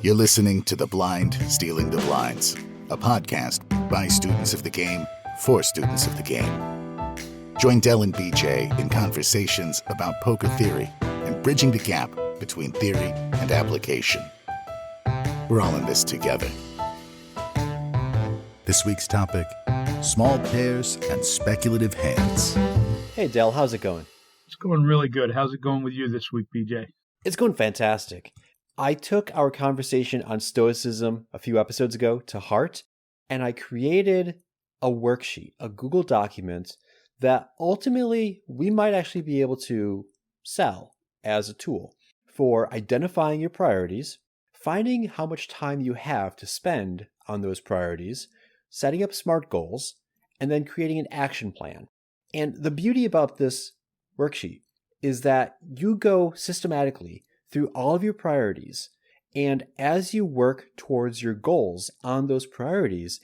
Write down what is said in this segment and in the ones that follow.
You're listening to The Blind Stealing the Blinds, a podcast by students of the game for students of the game. Join Dell and BJ in conversations about poker theory and bridging the gap between theory and application. We're all in this together. This week's topic, small pairs and speculative hands. Hey, Dell, how's it going? It's going really good. How's it going with you this week, BJ? It's going fantastic. I took our conversation on Stoicism a few episodes ago to heart, and I created a worksheet, a Google document that ultimately we might actually be able to sell as a tool for identifying your priorities, finding how much time you have to spend on those priorities, setting up SMART goals, and then creating an action plan. And the beauty about this worksheet is that you go systematically through all of your priorities, and as you work towards your goals on those priorities,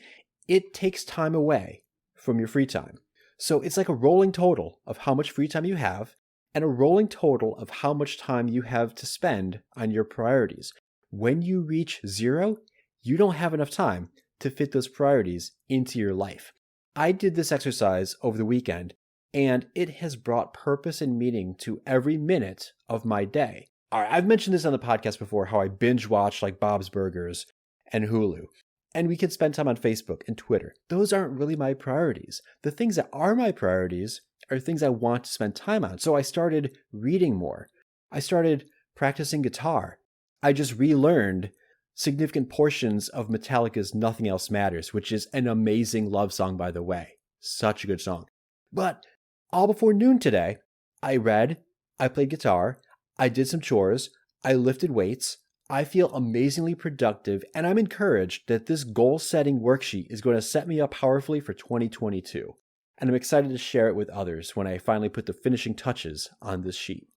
it takes time away from your free time. So it's like a rolling total of how much free time you have and a rolling total of how much time you have to spend on your priorities. When you reach zero, you don't have enough time to fit those priorities into your life. I did this exercise over the weekend, and it has brought purpose and meaning to every minute of my day. All right, I've mentioned this on the podcast before, how I binge watch like Bob's Burgers and Hulu. And we can spend time on Facebook and Twitter. Those aren't really my priorities. The things that are my priorities are things I want to spend time on. So I started reading more. I started practicing guitar. I just relearned significant portions of Metallica's Nothing Else Matters, which is an amazing love song, by the way. Such a good song. But all before noon today, I read, I played guitar, I did some chores, I lifted weights, I feel amazingly productive, and I'm encouraged that this goal-setting worksheet is going to set me up powerfully for 2022. And I'm excited to share it with others when I finally put the finishing touches on this sheet.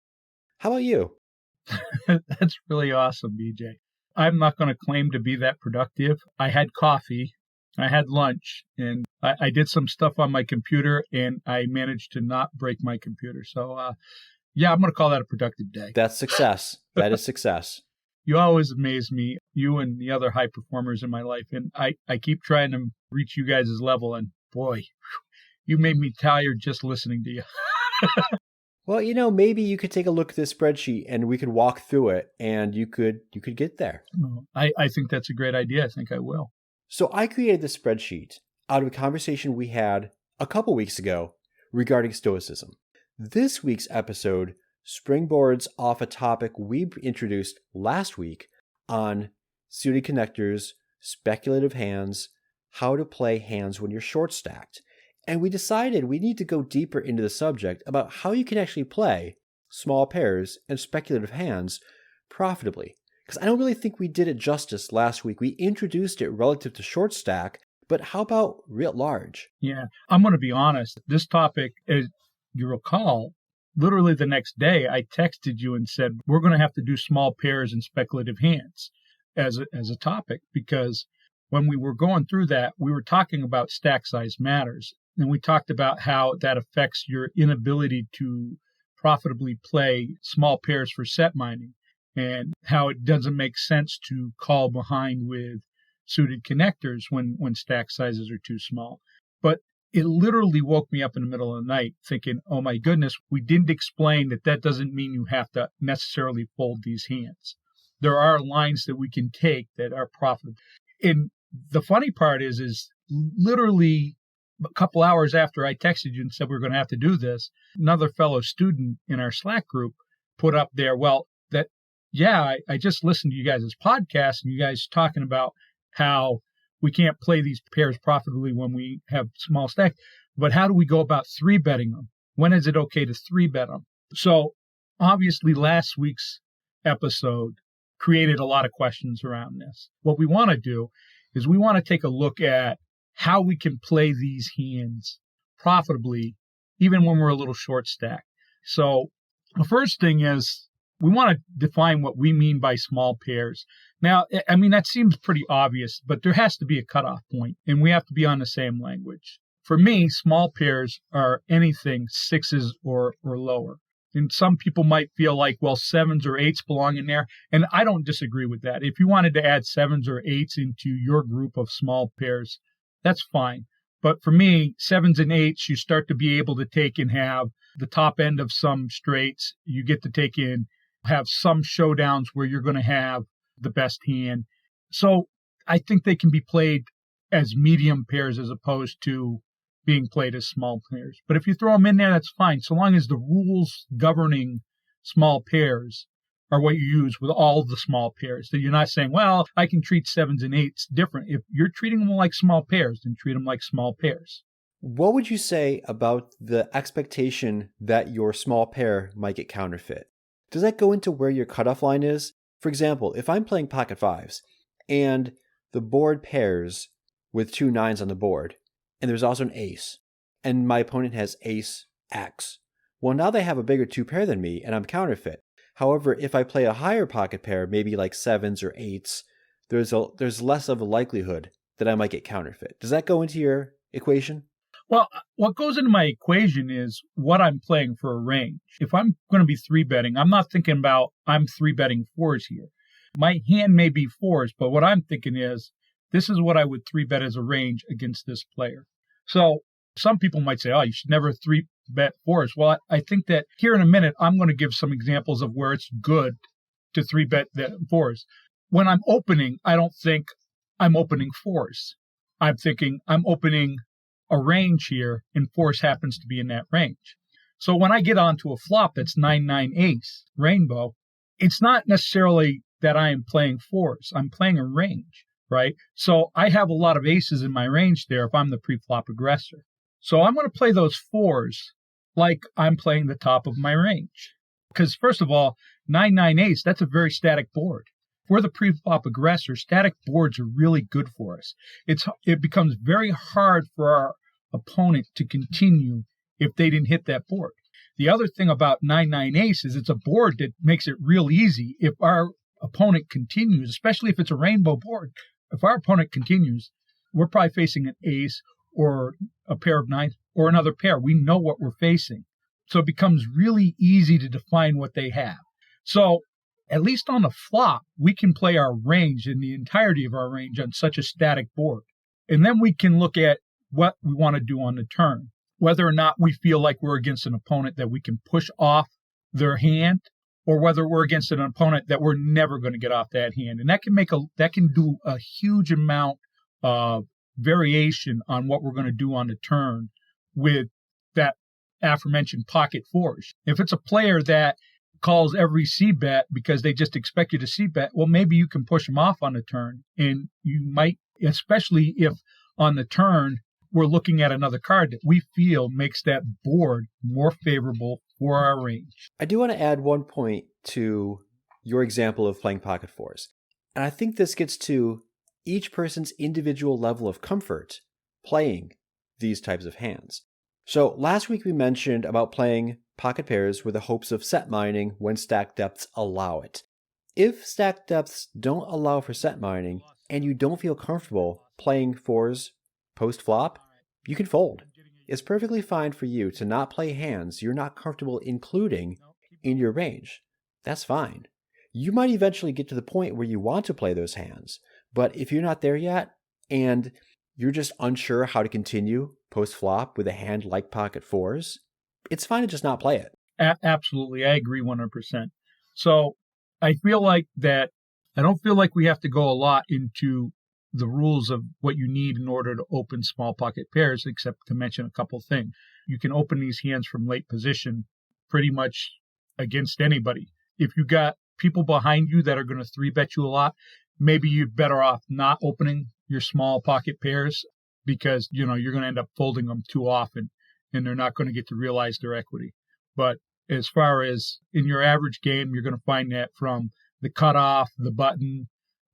How about you? That's really awesome, BJ. I'm not going to claim to be that productive. I had coffee, I had lunch, and I did some stuff on my computer, and I managed to not break my computer. So, yeah, I'm going to call that a productive day. That's success. That is success. You always amaze me, you and the other high performers in my life. And I keep trying to reach you guys' level. And boy, you made me tired just listening to you. Well, maybe you could take a look at this spreadsheet and we could walk through it and you could get there. I think that's a great idea. I think I will. So I created this spreadsheet out of a conversation we had a couple weeks ago regarding Stoicism. This week's episode springboards off a topic we introduced last week on suited connectors, speculative hands, how to play hands when you're short stacked. And we decided we need to go deeper into the subject about how you can actually play small pairs and speculative hands profitably. Because I don't really think we did it justice last week. We introduced it relative to short stack, but how about writ large? Yeah, I'm going to be honest. This topic, as you recall, literally the next day, I texted you and said, we're going to have to do small pairs and speculative hands as a topic, because when we were going through that, we were talking about stack size matters. And we talked about how that affects your inability to profitably play small pairs for set mining, and how it doesn't make sense to call behind with suited connectors when stack sizes are too small. But it literally woke me up in the middle of the night thinking, oh my goodness, we didn't explain that doesn't mean you have to necessarily fold these hands. There are lines that we can take that are profitable. And the funny part is literally a couple hours after I texted you and said we're going to have to do this, another fellow student in our Slack group put up there, I just listened to you guys' podcast and you guys talking about how we can't play these pairs profitably when we have small stacks, but how do we go about 3-betting them? When is it okay to 3-bet them? So obviously last week's episode created a lot of questions around this. What we want to do is we want to take a look at how we can play these hands profitably, even when we're a little short stack. So the first thing is we want to define what we mean by small pairs. Now, I mean, that seems pretty obvious, but there has to be a cutoff point, and we have to be on the same language. For me, small pairs are anything sixes or lower. And some people might feel like, well, sevens or eights belong in there. And I don't disagree with that. If you wanted to add sevens or eights into your group of small pairs, that's fine. But for me, sevens and eights, you start to be able to take and have the top end of some straights. You get to take in, have some showdowns where you're going to have the best hand. So I think they can be played as medium pairs as opposed to being played as small pairs. But if you throw them in there, that's fine, so long as the rules governing small pairs are what you use with all the small pairs. That you're not saying, well, I can treat sevens and eights different. If you're treating them like small pairs, then treat them like small pairs. What would you say about the expectation that your small pair might get counterfeit? Does that go into where your cutoff line is? For example, if I'm playing pocket fives and the board pairs with 2 9s on the board, and there's also an ace, and my opponent has ace X. Well, now they have a bigger 2 pair than me, and I'm counterfeit. However, if I play a higher pocket pair, maybe like sevens or eights, there's less of a likelihood that I might get counterfeit. Does that go into your equation? Well, what goes into my equation is what I'm playing for a range. If I'm going to be 3-betting, I'm not thinking about I'm 3-betting 4s here. My hand may be 4s, but what I'm thinking is, this is what I would 3-bet as a range against this player. So some people might say, oh, you should never 3-bet 4s. Well, I think that here in a minute, I'm going to give some examples of where it's good to 3-bet the 4s. When I'm opening, I don't think I'm opening 4s. I'm thinking I'm opening a range here, and 4s happens to be in that range. So when I get onto a flop that's 9-9 ace, rainbow, it's not necessarily that I am playing 4s. I'm playing a range. Right? So I have a lot of aces in my range there if I'm the preflop aggressor. So I'm going to play those 4s like I'm playing the top of my range. Because first of all, 9-9 ace, that's a very static board. If we're the preflop aggressor, static boards are really good for us. It becomes very hard for our opponent to continue if they didn't hit that board. The other thing about 9-9 ace is it's a board that makes it real easy if our opponent continues, especially if it's a rainbow board. If our opponent continues, we're probably facing an ace or a pair of 9s or another pair. We know what we're facing. So it becomes really easy to define what they have. So at least on the flop, we can play our range in the entirety of our range on such a static board. And then we can look at what we want to do on the turn, whether or not we feel like we're against an opponent that we can push off their hand, or whether we're against an opponent that we're never going to get off that hand. And that can do a huge amount of variation on what we're going to do on the turn with that aforementioned pocket 4s. If it's a player that calls every C-bet because they just expect you to C-bet, well, maybe you can push them off on the turn. And you might, especially if on the turn we're looking at another card that we feel makes that board more favorable for our range. I do want to add one point to your example of playing pocket 4s. And I think this gets to each person's individual level of comfort playing these types of hands. So last week we mentioned about playing pocket pairs with the hopes of set mining when stack depths allow it. If stack depths don't allow for set mining and you don't feel comfortable playing 4s post-flop, you can fold. It's perfectly fine for you to not play hands you're not comfortable including in your range. That's fine. You might eventually get to the point where you want to play those hands, but if you're not there yet and you're just unsure how to continue post-flop with a hand like pocket 4s, it's fine to just not play it. Absolutely. I agree 100%. So I feel like that I don't feel like we have to go a lot into the rules of what you need in order to open small pocket pairs, except to mention a couple things. You can open these hands from late position pretty much against anybody. If you got people behind you that are going to 3-bet you a lot, maybe you're better off not opening your small pocket pairs because, you're going to end up folding them too often and they're not going to get to realize their equity. But as far as in your average game, you're going to find that from the cutoff, the button,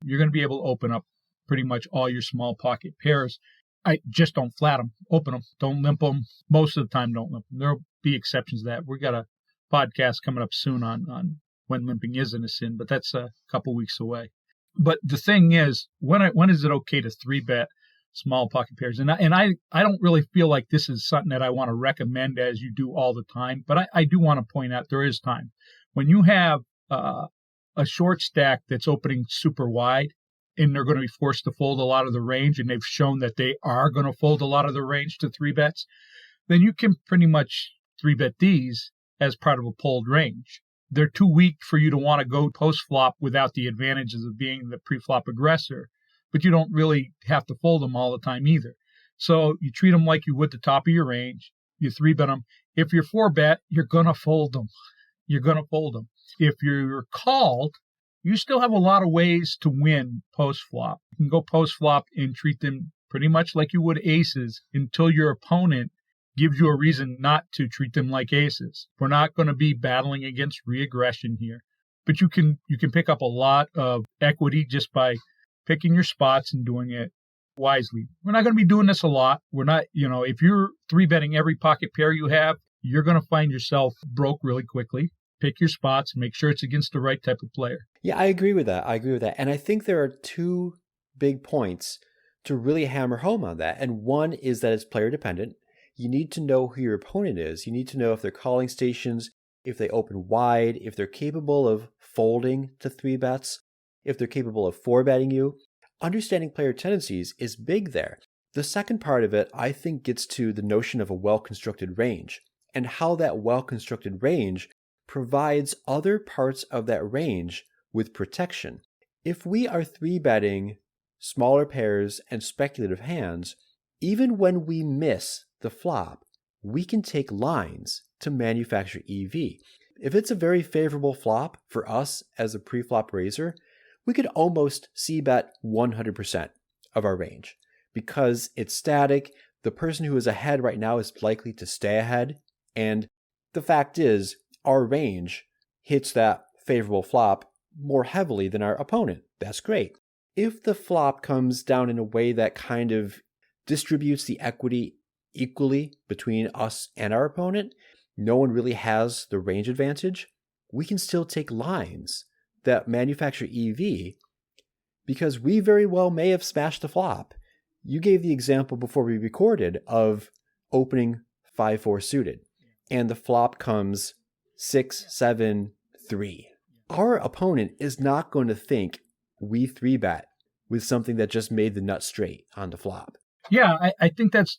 you're going to be able to open up pretty much all your small pocket pairs. I just don't flat them, open them, don't limp them. Most of the time, don't limp them. There'll be exceptions to that. We got a podcast coming up soon on when limping isn't a sin, but that's a couple weeks away. But the thing is, when is it okay to 3-bet small pocket pairs. And I don't really feel like this is something that I want to recommend as you do all the time, but I do want to point out there is time. When you have a short stack that's opening super wide and they're going to be forced to fold a lot of the range, and they've shown that they are going to fold a lot of the range to 3-bets, then you can pretty much 3-bet these as part of a pulled range. They're too weak for you to want to go post-flop without the advantages of being the pre-flop aggressor, but you don't really have to fold them all the time either. So you treat them like you would the top of your range. You 3-bet them. If you're 4-bet, you're going to fold them. You're going to fold them. If you're called, you still have a lot of ways to win post-flop. You can go post-flop and treat them pretty much like you would aces until your opponent gives you a reason not to treat them like aces. We're not going to be battling against re-aggression here. But you can pick up a lot of equity just by picking your spots and doing it wisely. We're not going to be doing this a lot. We're not, if you're 3-betting every pocket pair you have, you're going to find yourself broke really quickly. Pick your spots and make sure it's against the right type of player. Yeah, I agree with that. And I think there are two big points to really hammer home on that. And one is that it's player dependent. You need to know who your opponent is. You need to know if they're calling stations, if they open wide, if they're capable of folding to 3-bets, if they're capable of 4-betting you. Understanding player tendencies is big there. The second part of it, I think, gets to the notion of a well-constructed range and how that well-constructed range provides other parts of that range with protection. If we are 3-betting smaller pairs and speculative hands, even when we miss the flop, we can take lines to manufacture EV. If it's a very favorable flop for us as a pre-flop raiser, we could almost c-bet 100% of our range. Because it's static, the person who is ahead right now is likely to stay ahead, and the fact is, our range hits that favorable flop more heavily than our opponent. That's great. If the flop comes down in a way that kind of distributes the equity equally between us and our opponent, no one really has the range advantage, we can still take lines that manufacture EV because we very well may have smashed the flop. You gave the example before we recorded of opening 5-4 suited, and the flop comes 6-7-3. Our opponent is not going to think we 3-bet with something that just made the nut straight on the flop. Yeah, I think that's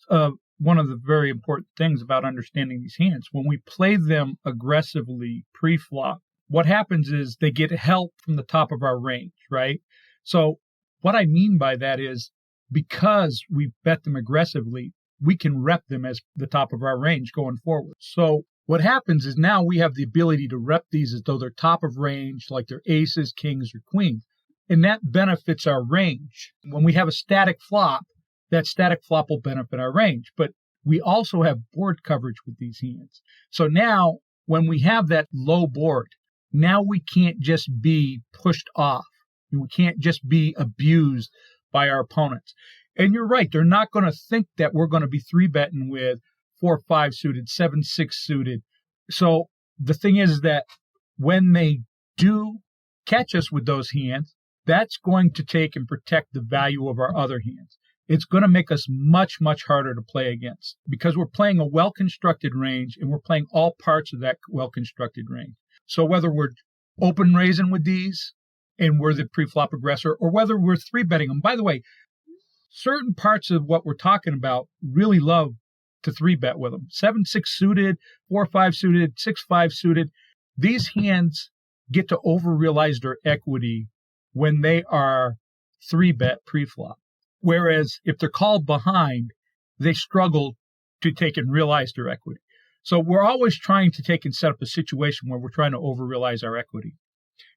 one of the very important things about understanding these hands. When we play them aggressively pre-flop, what happens is they get help from the top of our range, right? So what I mean by that is because we bet them aggressively, we can rep them as the top of our range going forward. So what happens is now we have the ability to rep these as though they're top of range, like they're aces, kings, or queens. And that benefits our range. When we have a static flop, that static flop will benefit our range. But we also have board coverage with these hands. So now when we have that low board, now we can't just be pushed off. We can't just be abused by our opponents. And you're right, they're not going to think that we're going to be 3-betting with 4-5 suited, 7-6 suited. So the thing is that when they do catch us with those hands, that's going to take and protect the value of our other hands. It's going to make us much, much harder to play against because we're playing a well-constructed range and we're playing all parts of that well-constructed range. So whether we're open raising with these and we're the pre-flop aggressor or whether we're 3-betting them. By the way, certain parts of what we're talking about really love to 3-bet with them. 7-6 suited, 4-5 suited, 6-5 suited. These hands get to over-realize their equity when they are 3-bet pre-flop. Whereas if they're called behind, they struggle to take and realize their equity. So we're always trying to take and set up a situation where we're trying to over-realize our equity.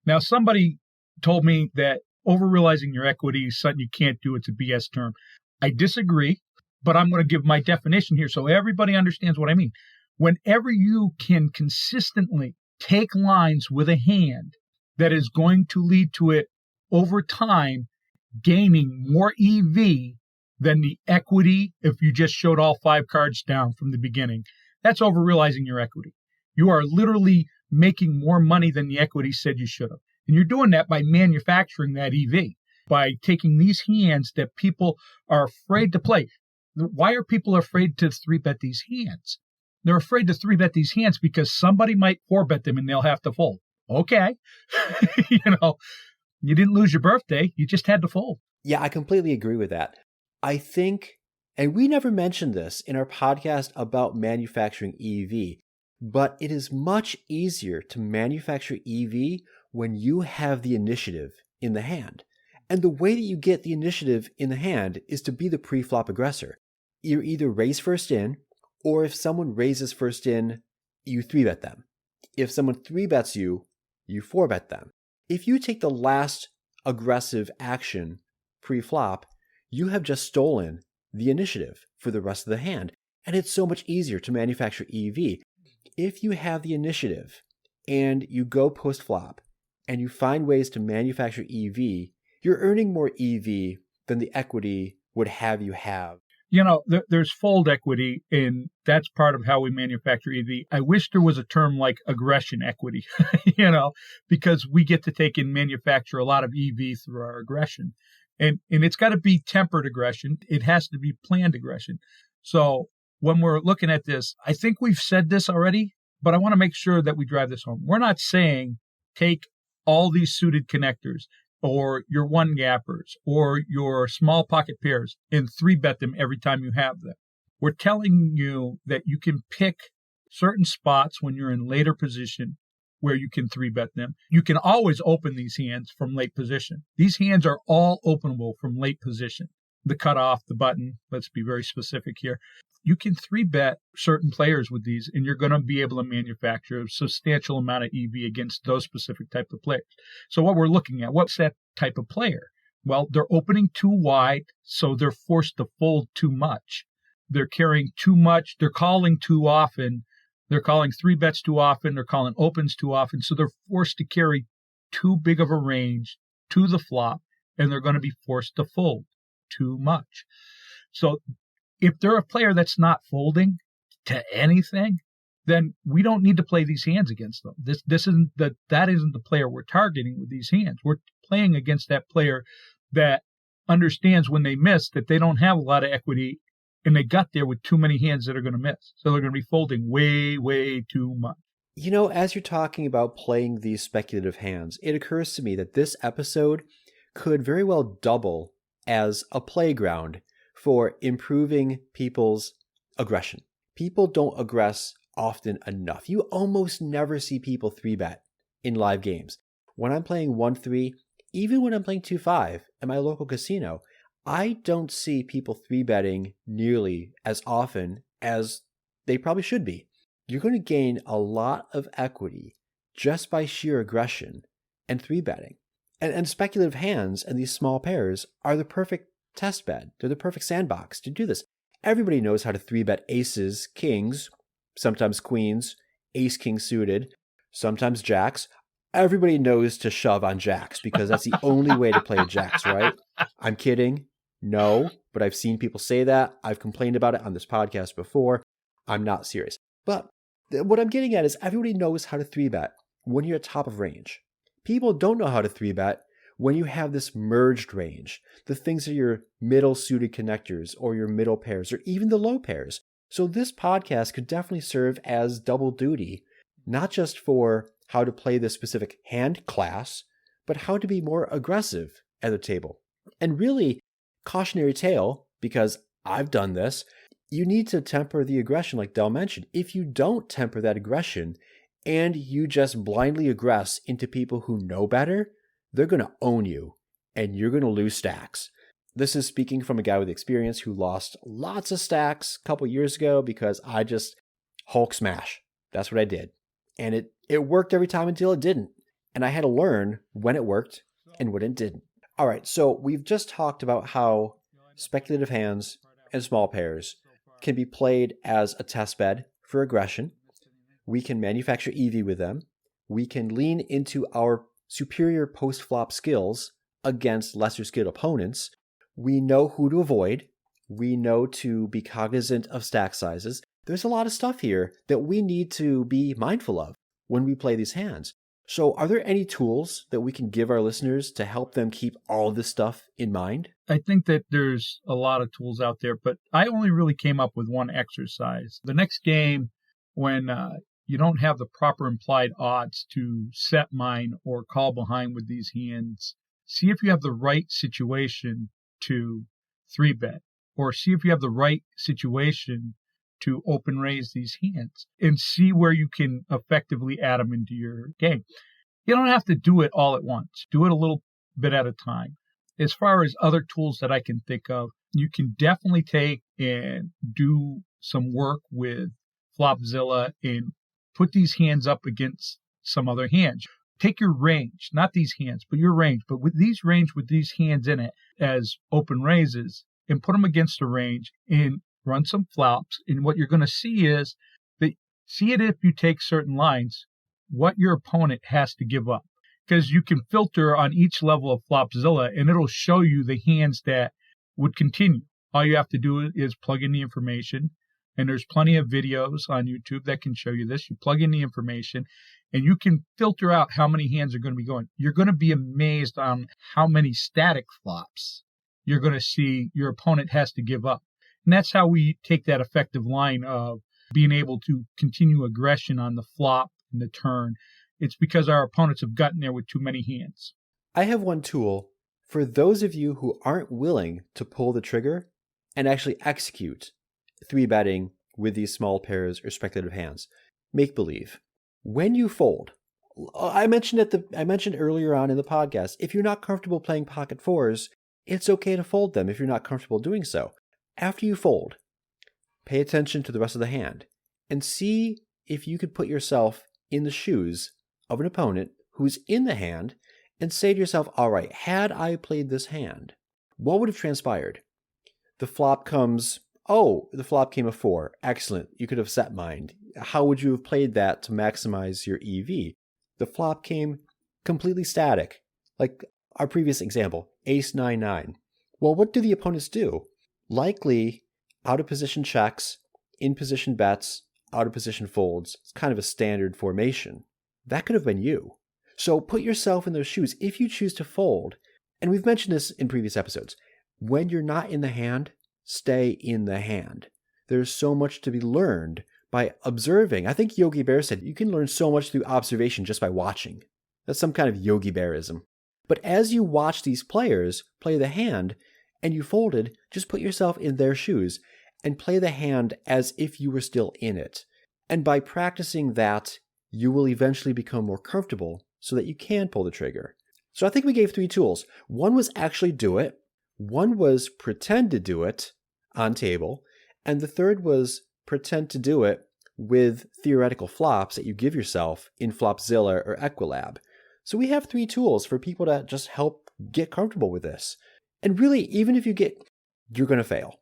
Now, somebody told me that over-realizing your equity is something you can't do. It's a BS term. I disagree, but I'm going to give my definition here so everybody understands what I mean. Whenever you can consistently take lines with a hand that is going to lead to it over time gaining more EV than the equity if you just showed all 5 cards down from the beginning, that's over-realizing your equity. You are literally making more money than the equity said you should have. And you're doing that by manufacturing that EV. by taking these hands that people are afraid to play. Why are people afraid to 3-bet these hands? They're afraid to 3-bet these hands because somebody might 4-bet them and they'll have to fold. Okay. You didn't lose your birthday. You just had to fold. Yeah, I completely agree with that. I think, and we never mentioned this in our podcast about manufacturing EV, but it is much easier to manufacture EV when you have the initiative in the hand. And the way that you get the initiative in the hand is to be the preflop aggressor. You either raise first in, or if someone raises first in, you 3-bet them. If someone 3-bets you, you 4-bet them. If you take the last aggressive action pre-flop, you have just stolen the initiative for the rest of the hand. And it's so much easier to manufacture EV. If you have the initiative and you go post-flop and you find ways to manufacture EV, you're earning more EV than the equity would have you have. There's fold equity, and that's part of how we manufacture EV. I wish there was a term like aggression equity, because we get to take and manufacture a lot of EV through our aggression. And it's got to be tempered aggression. It has to be planned aggression. So when we're looking at this, I think we've said this already, but I want to make sure that we drive this home. We're not saying take all these suited connectors or your 1-gappers or your small pocket pairs and 3-bet them every time you have them. We're telling you that you can pick certain spots when you're in later position where you can 3-bet them. You can always open these hands from late position. These hands are all openable from late position. The cutoff, the button, let's be very specific here. You can 3-bet certain players with these, and you're going to be able to manufacture a substantial amount of EV against those specific type of players. So what we're looking at, what's that type of player? Well, they're opening too wide, so they're forced to fold too much. They're carrying too much. They're calling too often. They're calling 3-bets too often. They're calling opens too often. So they're forced to carry too big of a range to the flop, and they're going to be forced to fold too much. So if they're a player that's not folding to anything, then we don't need to play these hands against them. That isn't the player we're targeting with these hands. We're playing against that player that understands when they miss that they don't have a lot of equity and they got there with too many hands that are going to miss. So they're going to be folding way, way too much. As you're talking about playing these speculative hands, it occurs to me that this episode could very well double as a playground for improving people's aggression. People don't aggress often enough. You almost never see people 3-bet in live games. When I'm playing 1-3, even when I'm playing 2-5 at my local casino, I don't see people 3-betting nearly as often as they probably should be. You're going to gain a lot of equity just by sheer aggression and 3-betting. And speculative hands and these small pairs are the perfect test bed. They're the perfect sandbox to do this. Everybody knows how to 3-bet aces, kings, sometimes queens, ace-king suited, sometimes jacks. Everybody knows to shove on jacks because that's the only way to play a jacks, right? I'm kidding. No, but I've seen people say that. I've complained about it on this podcast before. I'm not serious. But what I'm getting at is everybody knows how to 3-bet when you're at top of range. People don't know how to 3-bet when you have this merged range. The things are your middle suited connectors or your middle pairs or even the low pairs. So this podcast could definitely serve as double duty, not just for how to play this specific hand class, but how to be more aggressive at the table. And really, cautionary tale, because I've done this, you need to temper the aggression like Dell mentioned. If you don't temper that aggression and you just blindly aggress into people who know better, they're going to own you and you're going to lose stacks. This is speaking from a guy with experience who lost lots of stacks a couple years ago because I just Hulk smash. That's what I did. And it worked every time until it didn't. And I had to learn when it worked and when it didn't. All right, so we've just talked about how speculative hands and small pairs can be played as a test bed for aggression. We can manufacture EV with them. We can lean into our superior post-flop skills against lesser skilled opponents. We know who to avoid. We know to be cognizant of stack sizes. There's a lot of stuff here that we need to be mindful of when we play these hands. So are there any tools that we can give our listeners to help them keep all this stuff in mind? I think that there's a lot of tools out there, but I only really came up with one exercise. The next game, when you don't have the proper implied odds to set mine or call behind with these hands, see if you have the right situation to 3-bet, or see if you have the right situation to open raise these hands, and see where you can effectively add them into your game. You don't have to do it all at once. Do it a little bit at a time. As far as other tools that I can think of, you can definitely take and do some work with Flopzilla and put these hands up against some other hands. Take your range, not these hands, but your range, but with these range with these hands in it as open raises, and put them against the range and run some flops. And what you're going to see is that, see it if you take certain lines, what your opponent has to give up. Because you can filter on each level of Flopzilla, and it'll show you the hands that would continue. All you have to do is plug in the information, and there's plenty of videos on YouTube that can show you this. You plug in the information, and you can filter out how many hands are going to be going. You're going to be amazed on how many static flops you're going to see your opponent has to give up. And that's how we take that effective line of being able to continue aggression on the flop and the turn. It's because our opponents have gotten there with too many hands. I have one tool for those of you who aren't willing to pull the trigger and actually execute 3-betting with these small pairs or speculative hands. Make believe. When you fold, I mentioned earlier on in the podcast, if you're not comfortable playing pocket fours, it's okay to fold them if you're not comfortable doing so. After you fold, pay attention to the rest of the hand and see if you could put yourself in the shoes of an opponent who's in the hand and say to yourself, all right, had I played this hand, what would have transpired? The flop comes, the flop came a 4. Excellent. You could have set mined. How would you have played that to maximize your EV? The flop came completely static. Like our previous example, ace 9-9. Well, what do the opponents do? Likely out of position checks, in position bets, out of position folds. It's kind of a standard formation. That could have been you. So put yourself in those shoes if you choose to fold. And we've mentioned this in previous episodes. When you're not in the hand, stay in the hand. There's so much to be learned by observing. I think Yogi Bear said you can learn so much through observation just by watching. That's some kind of Yogi Bearism. But as you watch these players play the hand and you folded, just put yourself in their shoes and play the hand as if you were still in it. And by practicing that, you will eventually become more comfortable so that you can pull the trigger. So I think we gave 3 tools. One was actually do it. One was pretend to do it on table. And the third was pretend to do it with theoretical flops that you give yourself in Flopzilla or Equilab. So we have 3 tools for people to just help get comfortable with this. And really, even if you're going to fail.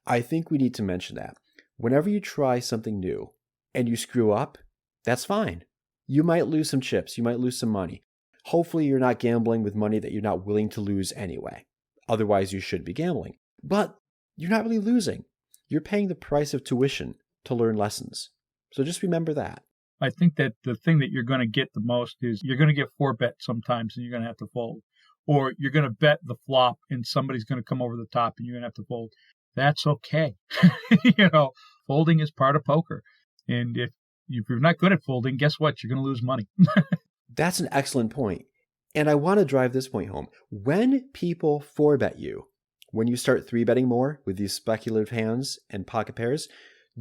I think we need to mention that. Whenever you try something new and you screw up, that's fine. You might lose some chips. You might lose some money. Hopefully, you're not gambling with money that you're not willing to lose anyway. Otherwise, you should be gambling. But you're not really losing. You're paying the price of tuition to learn lessons. So just remember that. I think that the thing that you're going to get the most is you're going to get 4-bet sometimes and you're going to have to fold. Or you're going to bet the flop and somebody's going to come over the top and you're going to have to fold. That's okay. Folding is part of poker. And if you're not good at folding, guess what? You're going to lose money. That's an excellent point. And I want to drive this point home. When people 4-bet you, when you start 3-betting more with these speculative hands and pocket pairs,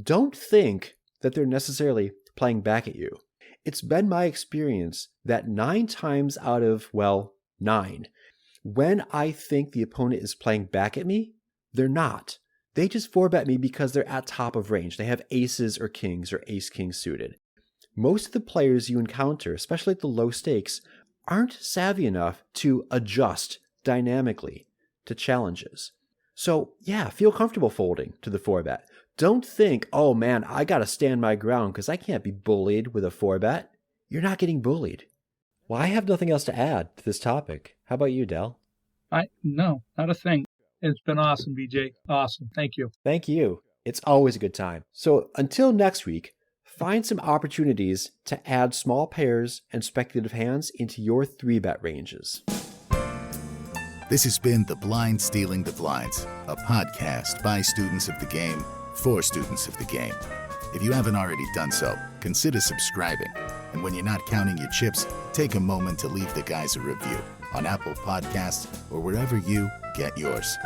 don't think that they're necessarily playing back at you. It's been my experience that 9 times out of, 9, when I think the opponent is playing back at me, they're not. They just 4-bet me because they're at top of range. They have aces or kings or ace-king suited. Most of the players you encounter, especially at the low stakes, aren't savvy enough to adjust dynamically to challenges. So feel comfortable folding to the 4-bet. Don't think, oh man, I got to stand my ground because I can't be bullied with a 4-bet. You're not getting bullied. Well, I have nothing else to add to this topic. How about you, Dell? No, not a thing. It's been awesome, BJ. Awesome. Thank you. Thank you. It's always a good time. So until next week, find some opportunities to add small pairs and speculative hands into your 3-bet ranges. This has been The Blind Stealing the Blinds, a podcast by students of the game for students of the game. If you haven't already done so, consider subscribing. And when you're not counting your chips, take a moment to leave the guys a review on Apple Podcasts or wherever you get yours.